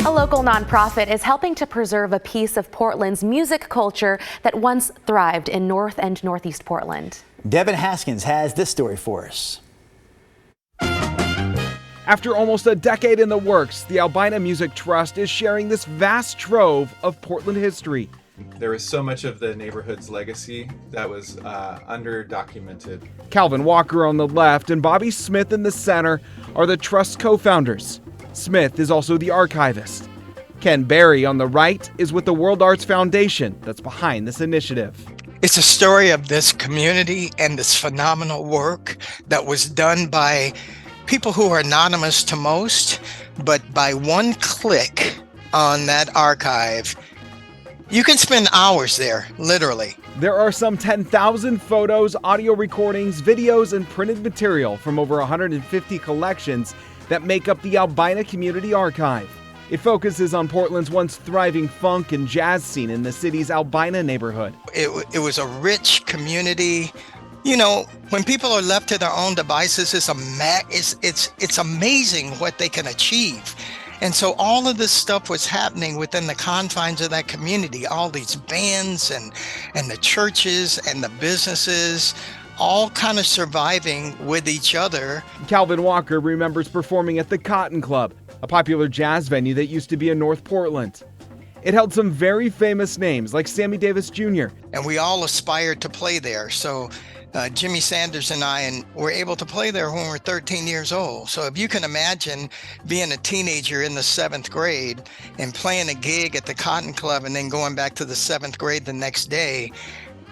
A local nonprofit is helping to preserve a piece of Portland's music culture that once thrived in North and Northeast Portland. Devin Haskins has this story for us. After almost a decade in the works, the Albina Music Trust is sharing this vast trove of Portland history. There was so much of the neighborhood's legacy that was under-documented. Calvin Walker on the left and Bobby Smith in the center are the Trust's co-founders. Smith is also the archivist. Ken Berry on the right is with the World Arts Foundation that's behind this initiative. It's a story of this community and this phenomenal work that was done by people who are anonymous to most, but by one click on that archive, you can spend hours there, literally. There are some 10,000 photos, audio recordings, videos, and printed material from over 150 collections that make up the Albina Community Archive. It focuses on Portland's once thriving funk and jazz scene in the city's Albina neighborhood. It was a rich community. You know, when people are left to their own devices, it's amazing what they can achieve. And so all of this stuff was happening within the confines of that community. All these bands and the churches and the businesses, all kind of surviving with each other. Calvin Walker remembers performing at the Cotton Club, a popular jazz venue that used to be in North Portland. It held some very famous names like Sammy Davis Jr. And we all aspired to play there. So Jimmy Sanders and I were able to play there when we were 13 years old. So if you can imagine being a teenager in the 7th grade and playing a gig at the Cotton Club and then going back to the 7th grade the next day,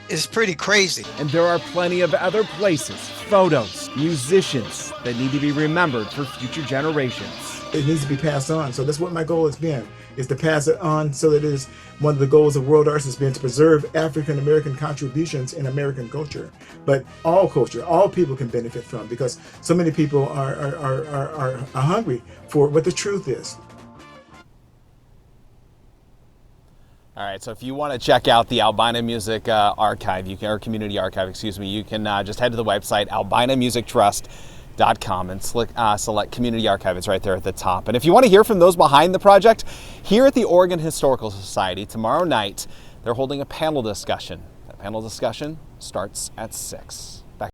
is pretty crazy. And there are plenty of other places, photos, musicians that need to be remembered for future generations. It needs to be passed on. So that's what my goal has been, is to pass it on. So that it is one of the goals of World Arts has been to preserve African American contributions in American culture. But all culture, all people can benefit from, because so many people are hungry for what the truth is. All right, so if you want to check out the Albina Music Archive, or Community Archive, you can just head to the website albinamusictrust.com and select Community Archive. It's right there at the top. And if you want to hear from those behind the project, here at the Oregon Historical Society tomorrow night, they're holding a panel discussion. That panel discussion starts at 6.